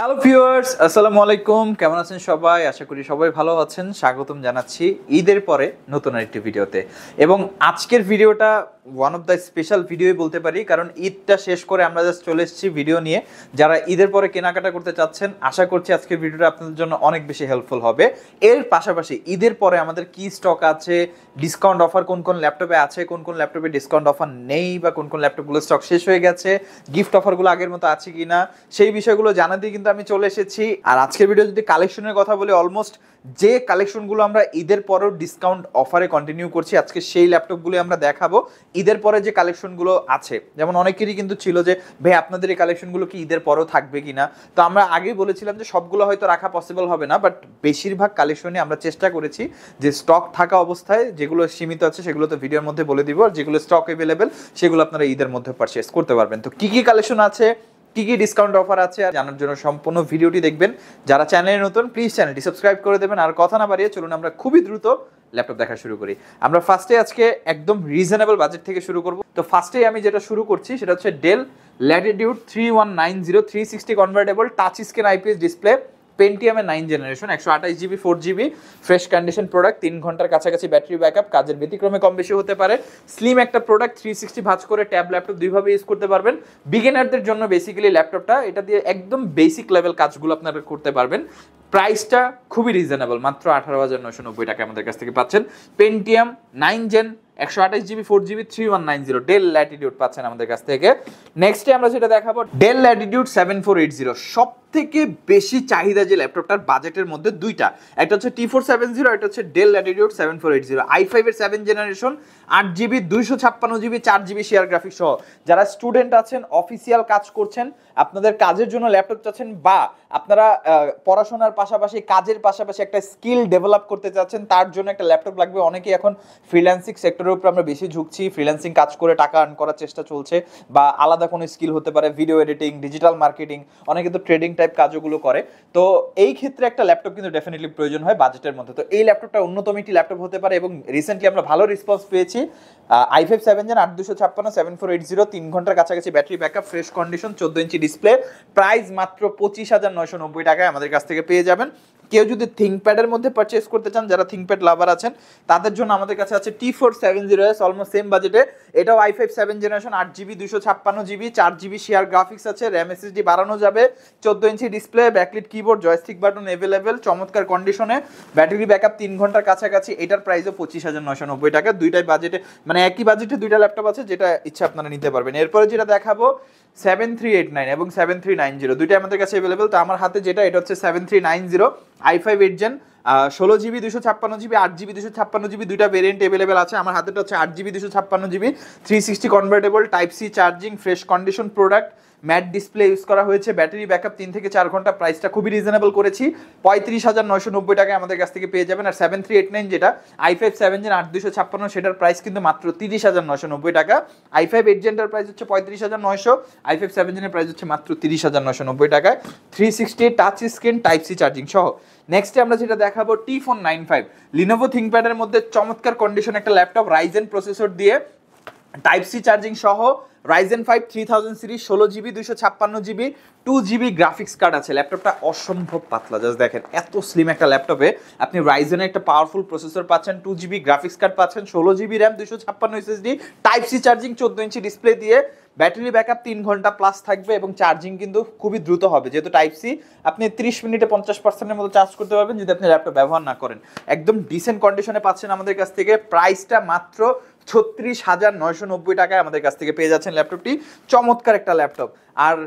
Hello viewers, আসসালামু আলাইকুম। কেমন আছেন সবাই? আশা করি সবাই ভালো আছেন। স্বাগতম জানাচ্ছি ঈদের পরে নতুন আরেকটি ভিডিওতে। এবং আজকের ভিডিওটা ওয়ান অফ দ্য স্পেশাল ভিডিওই বলতে পারি, কারণ ঈদটা শেষ করে আমরা জাস্ট চলে এসেছি ভিডিও নিয়ে। যারা ঈদের পরে কেনাকাটা করতে চাচ্ছেন, আশা করছি আজকের ভিডিওটা আপনাদের জন্য অনেক বেশি হেল্পফুল হবে। এর পাশাপাশি ঈদের পরে আমাদের কি স্টক আছে, ডিসকাউন্ট অফার কোন কোন ল্যাপটপে আছে, কোন কোন ল্যাপটপে ডিসকাউন্ট অফার নেই, বা কোন কোন ল্যাপটপগুলো স্টক শেষ হয়ে গেছে, গিফট অফারগুলো আগের মতো আছে কিনা, সেই বিষয়গুলো জানাতেই কিন্তু আমি চলে এসেছি। আর আজকের ভিডিও যদি কালেকশনের কথা বলি, অলমোস্ট যে কালেকশনগুলো আমরা ঈদের পরেও ডিসকাউন্ট অফারে কন্টিনিউ করছি, আজকে সেই ল্যাপটপগুলো আমরা দেখাবো। ঈদের পরে যে কালেকশনগুলো আছে, যেমন অনেকেরই কিন্তু ছিল যে ভাই আপনাদের এই কালেকশনগুলো কি ঈদের পরেও থাকবে কিনা। তো আমরা আগেই বলেছিলাম যে সবগুলো হয়তো রাখা পসিবল হবে না, বাট বেশিরভাগ কালেকশনে আমরা চেষ্টা করেছি যে স্টক থাকা অবস্থায় যেগুলো সীমিত আছে সেগুলো তো ভিডিওর মধ্যে বলে দিব, আর যেগুলো স্টক অ্যাভেলেবেল সেগুলো আপনারা ঈদের মধ্যে পারচেস করতে পারবেন। তো কি কি কালেকশন আছে, কি কি ডিসকাউন্ট অফার আছে জানার জন্য সম্পূর্ণ ভিডিওটি দেখবেন। যারা চ্যানেলে নতুন, প্লিজ চ্যানেলটি সাবস্ক্রাইব করে দেবেন। আর কথা না বাড়িয়ে চলুন আমরা খুবই দ্রুত ল্যাপটপ দেখা শুরু করি। আমরা ফার্স্টে আজকে একদম রিজনেবল বাজেট থেকে শুরু করব। তো ফার্স্টেই আমি যেটা শুরু করছি সেটা হচ্ছে Dell Latitude 3190 360 convertible touch screen IPS display, পেন্টিয়ামের 9 generation, 128GB 4GB, fresh condition product, 3 ঘন্টার কাছাকাছি ব্যাটারি ব্যাকআপ, কাজের ব্যতিক্রমে কম বেশি হতে পারে। স্লিম একটা প্রোডাক্ট, 360 ভাঁজ করে ট্যাব ল্যাপটপ দুইভাবে ইউজ করতে পারবেন। বিগিনারদের জন্য বেসিক্যালি ল্যাপটপটা, এটা দিয়ে একদম বেসিক লেভেল কাজগুলো আপনারা করতে পারবেন। প্রাইসটা খুবই রিজনেবল, মাত্র 18,990 টাকা আমাদের কাছ থেকে পাচ্ছেন। Pentium 9 gen 128GB 4GB 3190 del Latitude পাচ্ছেন আমাদের কাছ থেকে। নেক্সটে আমরা যেটা দেখাবো ডেল ল্যাটিটিউড 7480। সব থেকে বেশি চাহিদা যে ল্যাপটপটার বাজেটের মধ্যে দুইটা, একটা হচ্ছে T470, একটা হচ্ছে ডেল ল্যাটিটিউড 7480 i5 এর 7 generation, 8GB 256GB 4GB share graphics সহ। যারা স্টুডেন্ট আছেন, অফিসিয়াল কাজ করছেন, আপনাদের কাজের জন্য ল্যাপটপ চাচ্ছেন, বা আপনারা পড়াশোনার পাশাপাশি কাজের পাশাপাশি একটা স্কিল ডেভেলপ করতে চাচ্ছেন, তার জন্য একটা ল্যাপটপ লাগবে। অনেকেই এখন ফ্রিল্যান্সিং সেক্টরের উপর আমরা বেশি ঝুঁকছি, ফ্রিল্যান্সিং কাজ করে টাকা আর্ন করার চেষ্টা চলছে, বা আলাদা কোনো স্কিল হতে পারে, ভিডিও এডিটিং, ডিজিটাল মার্কেটিং, অনেকে তো ট্রেডিং টাইপ কাজগুলো করে। তো এই ক্ষেত্রে একটা ল্যাপটপ কিন্তু ডেফিনেটলি প্রয়োজন হয় বাজেটের মধ্যে। তো এই ল্যাপটপটা অন্যতম একটি ল্যাপটপ হতে পারে, এবং রিসেন্টলি আমরা ভালো রেসপন্স পেয়েছি। i5 7 জেন 8256 7480, 3 ঘন্টার কাছাকাছি battery backup, fresh condition, 14 inch display, price মাত্র 25,990 টাকায় আমাদের কাছ থেকে পেয়ে যাবেন। কেউ যদি থিঙ্কপ্যাডের মধ্যে পারচেস করতে চান, যারা থিঙ্কপ্যাড লাভার আছেন, তাদের জন্য আমাদের কাছে আছে T470S, অলমোস্ট সেম বাজেটে। এটাও i5 7 generation, 8GB 256GB 4GB share graphics আছে, র্যাম এসএসডি বাড়ানো যাবে, 14 ইঞ্চি display, backlit keyboard, joystick button available, চমৎকার কন্ডিশনে, ব্যাটারি ব্যাকআপ 3 ঘন্টার কাছাকাছি। এটার প্রাইসও 25,990 টাকা। দুইটাই বাজেটে, মানে একই বাজেটে দুইটা ল্যাপটপ আছে, যেটা ইচ্ছা আপনারা নিতে পারবেন। এরপরে যেটা দেখাবো 7389 এবং 7390, দুইটাই আমাদের কাছে অ্যাভেলেবেল। তো আমার হাতে যেটা, এটা হচ্ছে 7390 i5 8 gen, 16GB 256GB 8GB 256GB, দুইটা ভেরিয়েন্ট অ্যাভেলেবেল আছে। আমার হাতেটা হচ্ছে 8GB 256GB 360 convertible, type C charging, fresh condition product, matte display use করা হয়েছে, ব্যাটারি ব্যাকআপ 3 থেকে 4 ঘন্টা। প্রাইসটা খুবই রিজনেবল করেছি, 35,990 টাকায় আমাদের কাছ থেকে পেয়ে যাবেন। আর 7389 যেটা i5 7 জেন 8256, সেটার প্রাইস কিন্তু মাত্র 30,990 টাকা। i5 8 জেনটার প্রাইস হচ্ছে 35,900, i5 7 জেনের প্রাইস হচ্ছে মাত্র 30,990 টাকায়, 360 touch screen, type C charging সহ। নেক্সটে আমরা যেটা দেখাবো T495, লিনোভো থিঙ্কপ্যাডের মধ্যে চমৎকার কন্ডিশন একটা ল্যাপটপ, রাইজেন প্রসেসর দিয়ে, টাইপ সি চার্জিং সহ, Ryzen 5 3000 series, 16GB 256GB 2GB graphics card আছে। ল্যাপটপটা অসম্ভব পাতলা, জাস্ট দেখেন এত স্লিম একটা ল্যাপটপে আপনি রাইজেনের একটা পাওয়ারফুল প্রসেসর পাচ্ছেন, 2GB গ্রাফিক্স কার্ড পাচ্ছেন, 16GB RAM, 256 SSD, type C charging, 14 ইঞ্চি ডিসপ্লে দিয়ে, ব্যাটারি ব্যাকআপ 3 ঘন্টা প্লাস থাকবে, এবং চার্জিং কিন্তু খুবই দ্রুত হবে, যেহেতু টাইপ সি আপনি 30 মিনিটে 50%-এর মতো চার্জ করতে পারবেন যদি আপনি ল্যাপটপ ব্যবহার না করেন। একদম ডিসেন্ট কন্ডিশনে পাচ্ছেন আমাদের কাছ থেকে। প্রাইসটা মাত্র 36,990 টাকায় আমাদের কাছ থেকে পেয়ে যাচ্ছেন ল্যাপটপটি। চমৎকার একটা ল্যাপটপ। আর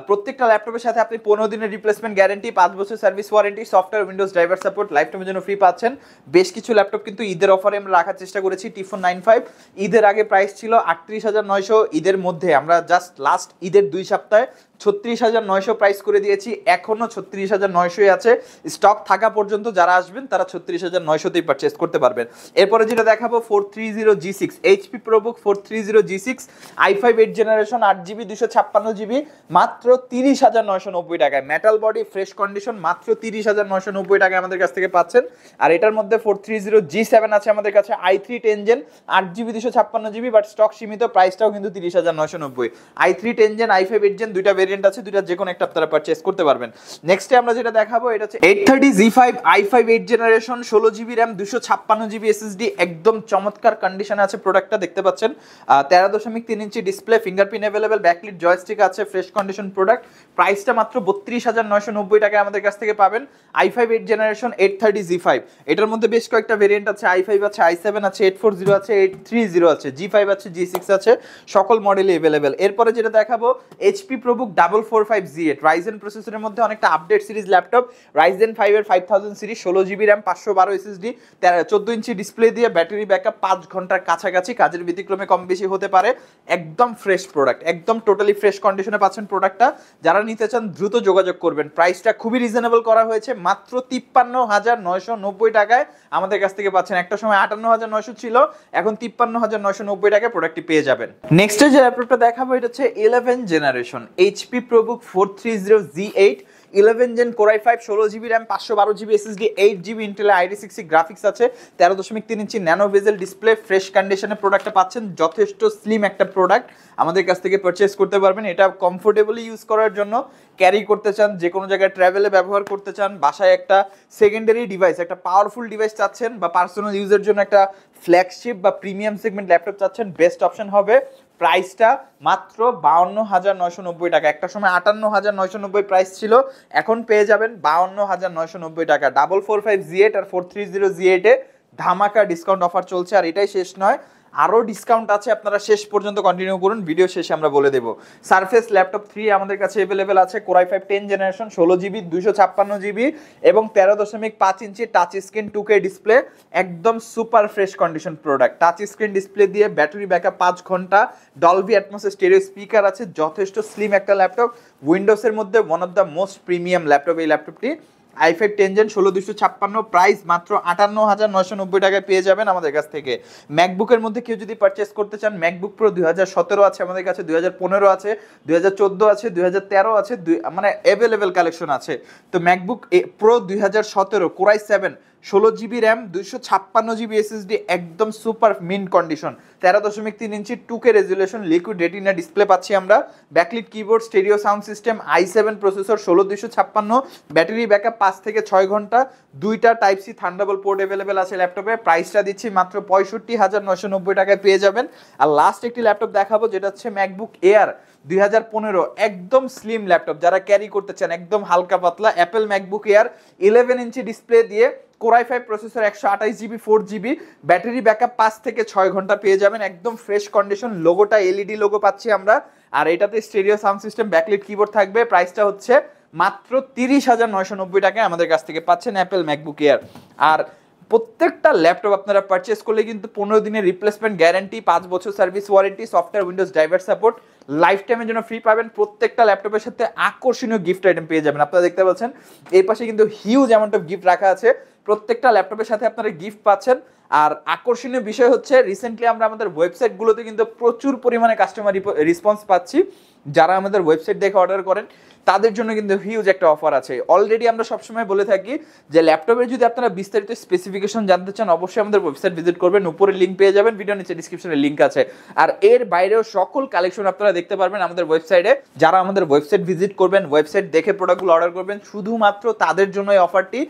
প্রত্যেকটা ল্যাপটপের সাথে আপনি 15 দিনের রিপ্লেসমেন্ট গ্যারেন্টি, 5 বছর service warranty, software Windows driver support, life টাইমের জন্য ফ্রি পাচ্ছেন। বেশ কিছু ল্যাপটপ কিন্তু ঈদের অফারে আমরা রাখার চেষ্টা করেছি। T495 ঈদের আগে প্রাইস ছিল 38,900, ঈদের মধ্যে আমরা জাস্ট লাস্ট ঈদের 2 সপ্তাহে 36,900 প্রাইস করে দিয়েছি। এখনো 36,900 আছে, স্টক থাকা পর্যন্ত যারা আসবেন তারা 36,900তেই পারচেস করতে পারবেন। এরপরে যেটা দেখাবো 430G6 HP ProBook 430G6, i5 8 generation, 8GB 256GB মাত্র 30,990 টাকায়। মেটাল বডি ফ্রেশ কন্ডিশন মাত্র 30,990 টাকায় আমাদের কাছ থেকে পাচ্ছেন। আর এটার মধ্যে 430G7 আছে আমাদের কাছে, i3 10 gen 8GB 256GB, but stock সীমিত, প্রাইসটাও কিন্তু 30,990। i3 10 জেন i5 8 জেন দুইটা ভেরিয়েন্ট আছে, দুইটা যে কোনো একটা আপনারা পারচেজ করতে পারবেন। নেক্সটে আমরা যেটা দেখাবো এটা হচ্ছে 830Z5 i5 8 generation 16GB RAM 256GB SSD, একদম চমৎকার কন্ডিশনে আছে প্রোডাক্টটা, দেখতে পাচ্ছেন 13.3 ইঞ্চি display, fingerprint available, backlit joystick আছে, ফ্রেশ কন্ডিশন প্রোডাক্ট। প্রাইসটা মাত্র 32,990 টাকায় আমাদের কাছ থেকে পাবেন। i5 8 জেনারেশন 830Z5, এটার মধ্যে বেশ কয়েকটা ভেরিয়েন্ট আছে, i5 আছে, i7 আছে, 840 আছে, 830 আছে, G5 আছে, G6 আছে, সকল মডেলই अवेलेबल। এরপরে যেটা দেখাবো HP ProBook 445Z8 রাইজেন প্রসেসরের মধ্যে অনেকটা আপডেট সিরিজ ল্যাপটপ, রাইজেন 5 এর 5000 সিরিজ, 16GB RAM 512 SSD, 14 ইঞ্চি ডিসপ্লে দিয়ে, ব্যাটারি ব্যাকআপ 5 ঘন্টার কাছাকাছি, কাজের ব্যতিক্রমে কম বেশি হতে পারে। একদম ফ্রেশ প্রোডাক্ট, একদম টোটালি ফ্রেশ কন্ডিশনে পাচ্ছেন প্রোডাক্টটা। যারা নিতে চান দ্রুত যোগাযোগ করবেন। প্রাইসটা খুবই রিজনেবল করা হয়েছে, মাত্র 53,990 টাকায় আমাদের কাছ থেকে পাচ্ছেন। একটা সময় 58,900 ছিল, এখন 53,990 টাকায় প্রোডাক্টটি পেয়ে যাবেন। নেক্সট যে ল্যাপটপটা দেখাবো এটা হচ্ছে 11 generation HP ProBook 430Z8 11 gen Core i5 16GB RAM 512GB SSD 8GB Intel ID60 graphics আছে, 13.3 inch nano bezel display, fresh কন্ডিশনে প্রোডাক্টটা পাচ্ছেন। যথেষ্ট স্লিম একটা প্রোডাক্ট, আমাদের কাছ থেকে পারচেজ করতে পারবেন। এটা কমফোর্টেবলি ইউজ করার জন্য, ক্যারি করতে চান, যে কোনো জায়গায় ট্রাভেলে ব্যবহার করতে চান, বাসায় একটা সেকেন্ডারি ডিভাইস, একটা পাওয়ারফুল ডিভাইস চাচ্ছেন, বা পার্সোনাল ইউজের জন্য একটা ফ্ল্যাগশিপ বা প্রিমিয়াম সেগমেন্ট ল্যাপটপ চাচ্ছেন, বেস্ট অপশন হবে। প্রাইসটা মাত্র 52,990 টাকা। একটা সময় 58,990 প্রাইস ছিল, এখন পেয়ে যাবেন 52,990 টাকা। 445Z8 আর 430Z8 এ ধামাকা ডিসকাউন্ট অফার চলছে, আর এটাই শেষ নয়, আরও ডিসকাউন্ট আছে, আপনারা শেষ পর্যন্ত কন্টিনিউ করুন, ভিডিও শেষে আমরা বলে দেবো। সারফেস ল্যাপটপ 3 আমাদের কাছে अवेलेबल আছে, Core i5 10 generation 16GB 256GB এবং 13.5 ইঞ্চি টাচ স্ক্রিন 2K ডিসপ্লে, একদম super fresh condition product. Touch screen display দিয়ে, ব্যাটারি ব্যাকআপ 5 ঘন্টা, ডলবি অ্যাটমস স্টেরিও স্পিকার আছে, যথেষ্ট স্লিম একটা ল্যাপটপ। উইন্ডোজের মধ্যে one of the most premium laptop এই ল্যাপটপটি। i5 10 জেন 16256, প্রাইস মাত্র 58,990 টাকায় পেয়ে যাবেন আমাদের কাছ থেকে। ম্যাকবুকের মধ্যে কেউ যদি পারচেস করতে চান, ম্যাকবুক প্রো 2017 আছে আমাদের কাছে, 2015 আছে, 2014 আছে, 2013 আছে, মানে अवेलेबल কালেকশন আছে। তো MacBook Pro 2017 Core i7 16GB RAM 256GB SSD, একদম super mint condition, 13.3 inch 2K resolution, liquid retina display পাচ্ছি আমরা, backlit keyboard, stereo sound system, i7 processor, 16256, battery backup 5 থেকে 6 ঘন্টা, দুইটা type C Thunderbolt port available আছে ল্যাপটপে। প্রাইসটা দিচ্ছি মাত্র 65,990 টাকায় পেয়ে যাবেন। আর লাস্ট একটি ল্যাপটপ দেখাবো যেটা হচ্ছে ম্যাকবুক এয়ার 2015, একদম স্লিম ল্যাপটপ, যারা ক্যারি করতে চান, একদম হালকা পাতলা, অ্যাপেল ম্যাকবুক এয়ার 11 ইঞ্চি ডিসপ্লে দিয়ে, Core i5 processor, 128GB 4GB, battery backup 5 থেকে 6 ঘন্টা পেয়ে যাবেন, একদম ফ্রেশ কন্ডিশন, লোগোটা এলইডি লোগো পাচ্ছি আমরা। আর এটাতে stereo sound system, backlit keyboard থাকবে। প্রাইসটা হচ্ছে মাত্র 30,990 টাকায় আমাদের কাছ থেকে পাচ্ছেন অ্যাপেল ম্যাকবুক এয়ার। আর প্রত্যেকটা ল্যাপটপ আপনারা পারচেস করলে কিন্তু 15 দিনের রিপ্লেসমেন্ট গ্যারান্টি, 5 বছর service warranty, software Windows driver support life টাইমের জন্য ফ্রি পাবেন। প্রত্যেকটা ল্যাপটপের সাথে আকর্ষণীয় গিফট আইটেম পেয়ে যাবেন। আপনারা দেখতে পাচ্ছেন এই পাশে কিন্তু হিউজ অ্যামাউন্ট অফ গিফট রাখা আছে, প্রত্যেকটা ল্যাপটপের সাথে আপনারা গিফট পাচ্ছেন। আর আকর্ষণীয় বিষয় হচ্ছে, রিসেন্টলি আমরা আমাদের ওয়েবসাইটগুলোতে কিন্তু প্রচুর পরিমাণে কাস্টমার রেসপন্স পাচ্ছি। যারা আমাদের ওয়েবসাইট দেখে অর্ডার করেন তাদের জন্য কিন্তু হিউজ একটা অফার আছে। অলরেডি আমরা সবসময় বলে থাকি যে ল্যাপটপের যদি আপনারা বিস্তারিত স্পেসিফিকেশন জানতে চান, অবশ্যই আমাদের ওয়েবসাইট ভিজিট করবেন, উপরে লিঙ্ক পেয়ে যাবেন, ভিডিও নিচে ডিসক্রিপশনে লিঙ্ক আছে। আর এর বাইরেও সকল কালেকশন আপনারা দেখতে পারবেন আমাদের ওয়েবসাইটে। যারা আমাদের ওয়েবসাইট ভিজিট করবেন, ওয়েবসাইট দেখে প্রোডাক্টগুলো অর্ডার করবেন, শুধুমাত্র তাদের জন্য এই অফারটি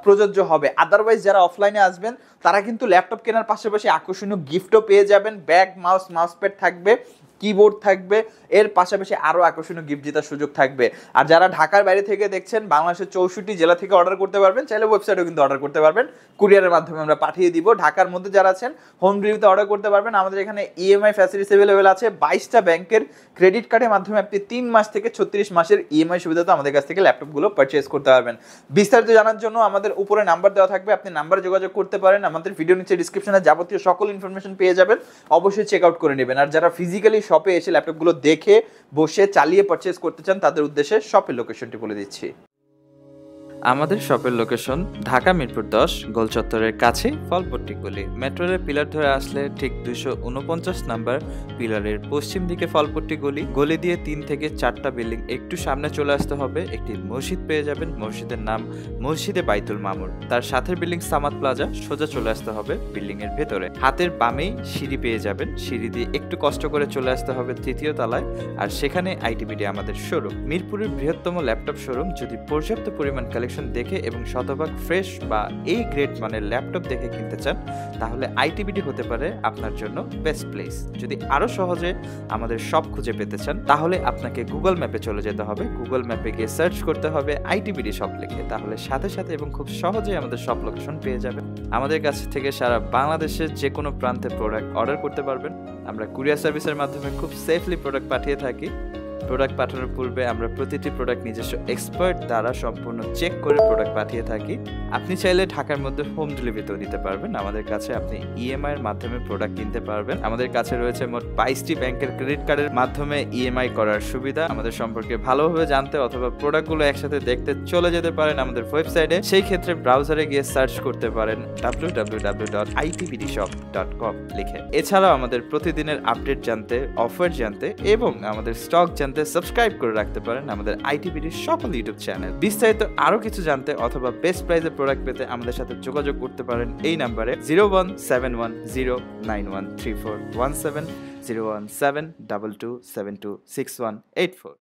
প্রযোজ্য হবে। আদারওয়াইজ যারা অফলাইনে আসবেন তারা কিন্তু ল্যাপটপ কেনার পাশাপাশি আকর্ষণীয় গিফটও পেয়ে যাবেন, ব্যাগ, মাউস প্যাড থাকবে, কিবোর্ড থাকবে, এর পাশাপাশি আরও আকর্ষণীয় গিফট জেতার সুযোগ থাকবে। আর যারা ঢাকার বাইরে থেকে দেখছেন, বাংলাদেশের 64 জেলা থেকে অর্ডার করতে পারবেন, চাইলে ওয়েবসাইটেও কিন্তু অর্ডার করতে পারবেন, কুরিয়ারের মাধ্যমে আমরা পাঠিয়ে দিব। ঢাকার মধ্যে যারা আছেন হোম ডেলিভারিতে অর্ডার করতে পারবেন। আমাদের এখানে ইএমআই ফ্যাসিলিটিস अवेलेबल আছে, 22টা ব্যাংকের ক্রেডিট কার্ডের মাধ্যমে আপনি 3 মাস থেকে 36 মাসের ইএমআই সুবিধাতে আমাদের কাছ থেকে ল্যাপটপগুলো পারচেজ করতে পারবেন। বিস্তারিত জানার জন্য আমাদের উপরে নাম্বার দেওয়া থাকবে, আপনি নাম্বারে যোগাযোগ করতে পারেন। আমাদের ভিডিও নিচে ডিসক্রিপশনে যাবতীয় সকল ইনফরমেশন পেয়ে যাবেন, অবশ্যই চেক আউট করে নেবেন। আর যারা ফিজিক্যালি শপে এসে ল্যাপটপগুলো দেখে বসে চালিয়ে পারচেজ করতে চান, তাদের উদ্দেশ্যে শপের লোকেশনটি বলে দিচ্ছি। আমাদের শপের লোকেশন ঢাকা মিরপুর 10 গোল চত্বরের কাছে ফলপট্টি গলি। মেট্রো রেল পিলার ধরে আসলে ঠিক 249 নাম্বার পিলারের পশ্চিম দিকে ফলপট্টি গলি। গলি দিয়ে 3 থেকে 4টা বিল্ডিং একটু সামনে চলে আসতে হবে, একটি মসজিদ পেয়ে যাবেন। মসজিদের নাম মসজিদে বাইতুল মামুর। তার সাথের বিল্ডিং সামাদ প্লাজা, সোজা চলে আসতে হবে বিল্ডিং এর ভেতরে। হাতের বামেই সিঁড়ি পেয়ে যাবেন, সিঁড়ি দিয়ে একটু কষ্ট করে চলে আসতে হবে 3য় তলায়, আর সেখানে আইটিবিডি আমাদের শোরুম। মিরপুরের বৃহত্তম ল্যাপটপ শোরুম। যদি পর্যাপ্ত পরিমাণ কালেকশন দেখে এবং শতভাগ ফ্রেশ বা এই গ্রেড মানের ল্যাপটপ দেখে কিনতে চান, তাহলে আইটিবিডি হতে পারে আপনার জন্য বেস্ট প্লেস। যদি আরো সহজে আমাদের শপ খুঁজে পেতে চান, তাহলে আপনাকে গুগল ম্যাপে চলে যেতে হবে। গুগল ম্যাপে গিয়ে সার্চ করতে হবে আইটিবিডি শপ লিখে, তাহলে সাথে সাথে এবং খুব সহজেই আমাদের শপ লোকেশন পেয়ে যাবেন। আমাদের কাছ থেকে সারা বাংলাদেশের যে কোনো প্রান্তে প্রোডাক্ট অর্ডার করতে পারবেন। আমরা কুরিয়ার সার্ভিসের মাধ্যমে খুব সেফলি প্রোডাক্ট পাঠিয়ে থাকি। প্রোডাক্ট পাঠানোর পূর্বে আমরা প্রতিটি প্রোডাক্ট নিজস্ব এক্সপার্ট দ্বারা সম্পূর্ণ চেক করে প্রোডাক্ট পাঠিয়ে থাকি। আপনি চাইলে ঢাকার মধ্যে হোম ডেলিভারিতেও নিতে পারবেন। আমাদের কাছে আপনি ইএমআই এর মাধ্যমে প্রোডাক্ট কিনতে পারবেন। আমাদের কাছে রয়েছে মোট 22টি ব্যাংকের ক্রেডিট কার্ডের মাধ্যমে ইএমআই করার সুবিধা। আমাদের সম্পর্কে ভালোভাবে জানতে অথবা প্রোডাক্টগুলো একসাথে দেখতে চলে যেতে পারেন আমাদের ওয়েবসাইটে। সেই ক্ষেত্রে ব্রাউজারে গিয়ে সার্চ করতে পারেন www.itbdshop.com লিখে। এছাড়াও আমাদের প্রতিদিনের আপডেট জানতে, অফার জানতে এবং আমাদের স্টক জানতে সাবস্ক্রাইব করে রাখতে পারেন আমাদের আইটিবিডির সকল ইউটিউব চ্যানেল। বিস্তারিত আরো কিছু জানতে অথবা বেস্ট প্রাইসে প্রোডাক্ট পেতে আমাদের সাথে যোগাযোগ করতে পারেন এই নাম্বারে 01710913417 01722726184।